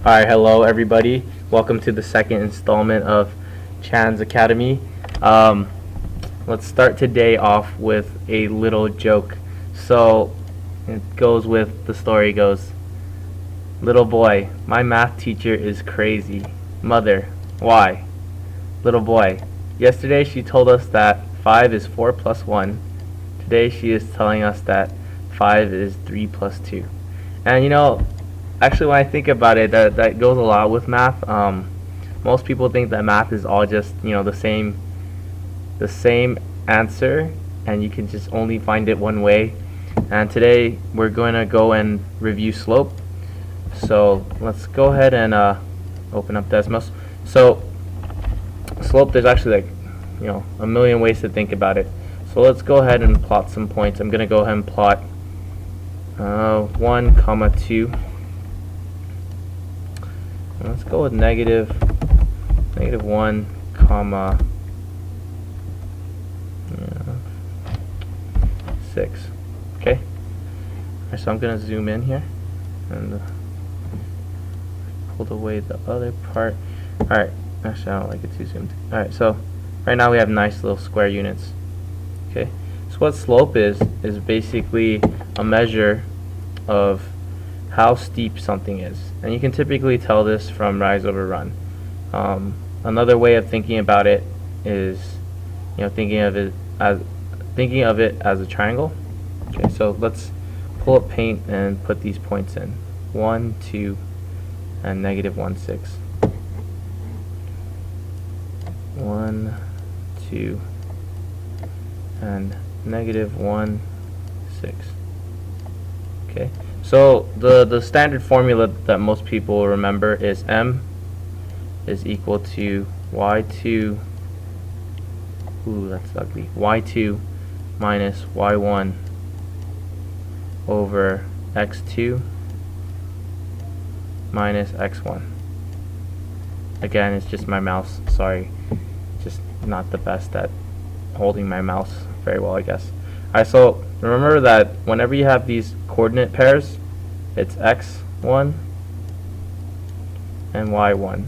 Alright, hello everybody. Welcome to the second installment of Chan's Academy. Let's start today off with a little joke. So it goes with the story goes, little boy, my math teacher is crazy. Mother, why? Little boy, yesterday she told us that 5 is 4 plus 1. Today she is telling us that 5 is 3 plus 2. And actually, when I think about it, that goes a lot with math. Most people think that math is all just the same answer, and you can just only find it one way. And today we're going to go and review slope. So let's go ahead and open up Desmos. So slope, there's actually a million ways to think about it. So let's go ahead and plot some points. I'm going to go ahead and plot 1, comma 2. Let's go with negative 1, comma 6. Okay. Alright, so I'm going to zoom in here and pull away the other part. Alright, actually I don't like it too zoomed. Alright, so right now we have nice little square units. Okay, so what slope is basically a measure of how steep something is, and you can typically tell this from rise over run. Another way of thinking about it is, thinking of it as a triangle. Okay, so let's pull up paint and put these points in: 1, 2, and negative 1, 6. 1, 2, and negative 1, 6. Okay. So the standard formula that most people remember is M is equal to y2, ooh, that's ugly, y2 minus y1 over x2 minus x1. Again, it's just my mouse, sorry, just not the best at holding my mouse very well, I guess. Alright, so remember that whenever you have these coordinate pairs, it's x1 and y1. And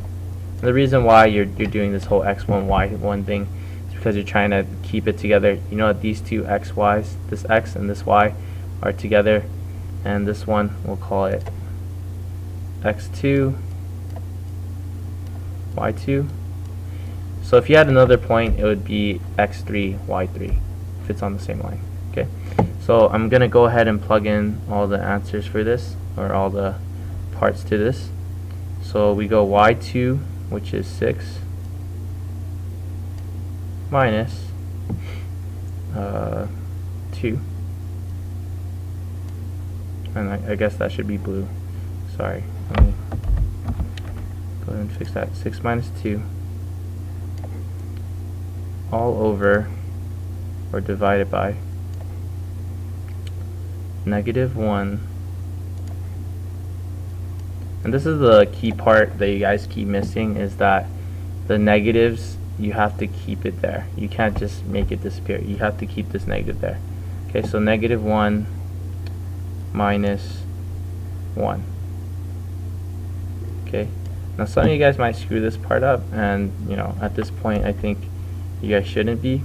the reason why you're doing this whole x1, y1 thing is because you're trying to keep it together. You know that these two xy's, this x and this y, are together, and this one, we'll call it x2, y2. So if you had another point, it would be x3, y3, if it's on the same line. Okay, so I'm gonna go ahead and plug in all the answers for this, or all the parts to this. So we go y2, which is 6, minus 2, and I guess that should be blue. Sorry, let me go ahead and fix that. 6 minus 2, all over, or divided by, negative 1. And this is the key part that you guys keep missing, is that the negatives, you have to keep it there. You can't just make it disappear. You have to keep this negative there. Okay, so negative 1 minus 1. Okay, now some of you guys might screw this part up, and at this point I think you guys shouldn't be.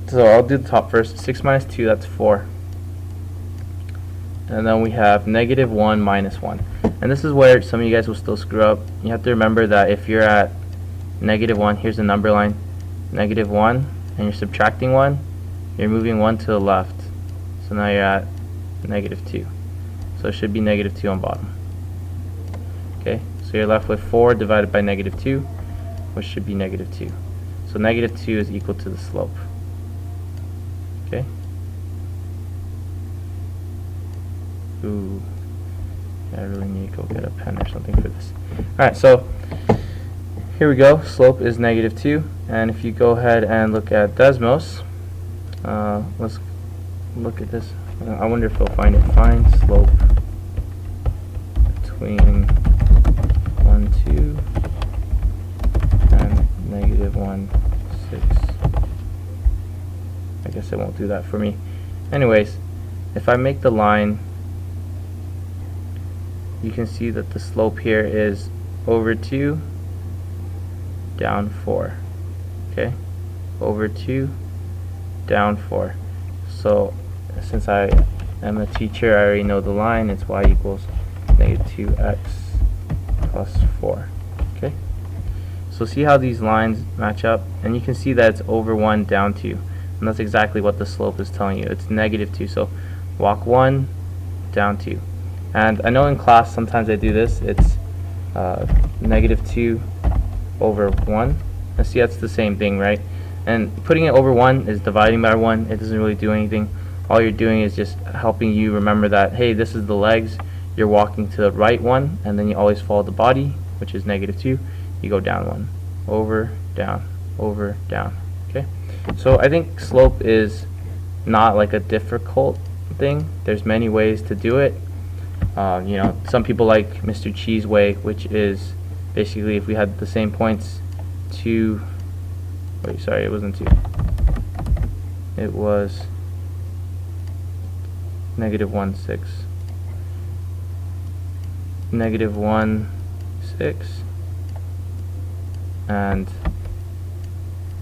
So I'll do the top first. 6 minus 2, that's 4. And then we have negative 1 minus 1. And this is where some of you guys will still screw up. You have to remember that if you're at negative 1, here's the number line, negative 1, and you're subtracting 1, you're moving 1 to the left. So now you're at negative 2. So it should be negative 2 on bottom. Okay, so you're left with 4 divided by negative 2, which should be negative 2. So negative 2 is equal to the slope. Okay. Ooh, yeah, I really need to go get a pen or something for this. Alright, so here we go. Slope is negative 2. And if you go ahead and look at Desmos, let's look at this. I wonder if we'll find it. Find slope between 1, 2 and negative 1, 6. I guess it won't do that for me. Anyways, if I make the line you can see that the slope here is over 2, down 4. Okay, over 2, down 4. So since I am a teacher, I already know the line. It's y equals negative 2x plus 4. Okay, so see how these lines match up, and you can see that it's over 1, down 2, and that's exactly what the slope is telling you. It's negative 2, so walk 1, down 2. And I know in class sometimes I do this. It's negative 2 over 1. And see, that's the same thing, right? And putting it over 1 is dividing by 1. It doesn't really do anything. All you're doing is just helping you remember that, hey, this is the legs. You're walking to the right 1, and then you always follow the body, which is negative 2. You go down 1. Over, down, over, down. Okay? So I think slope is not like a difficult thing. There's many ways to do it. You know, some people like Mr. Cheese way, which is basically if we had the same points, 2, wait, sorry, it wasn't 2. It was negative 1, 6. Negative 1, 6. And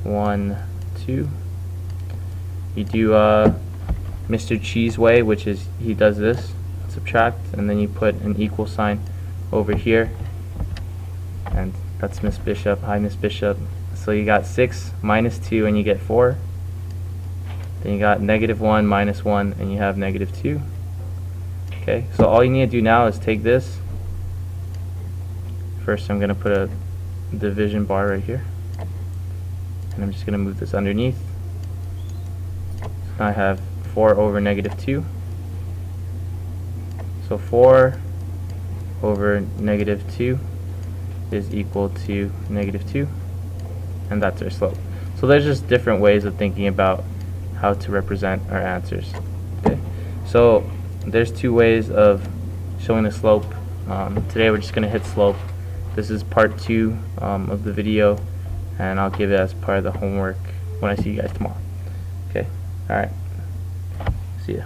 1, 2. You do Mr. Cheese way, which is he does this, subtract, and then you put an equal sign over here, and that's Miss Bishop. Hi, Miss Bishop. So you got 6 minus 2, and you get 4. Then you got negative 1 minus 1, and you have negative 2. Okay, so all you need to do now is take this. First, I'm going to put a division bar right here, and I'm just going to move this underneath. So now I have 4 over negative 2. So 4 over negative 2 is equal to negative 2, and that's our slope. So there's just different ways of thinking about how to represent our answers. Okay, so there's 2 ways of showing the slope. Today we're just going to hit slope. This is part 2 of the video, and I'll give it as part of the homework when I see you guys tomorrow. Okay, alright, see ya.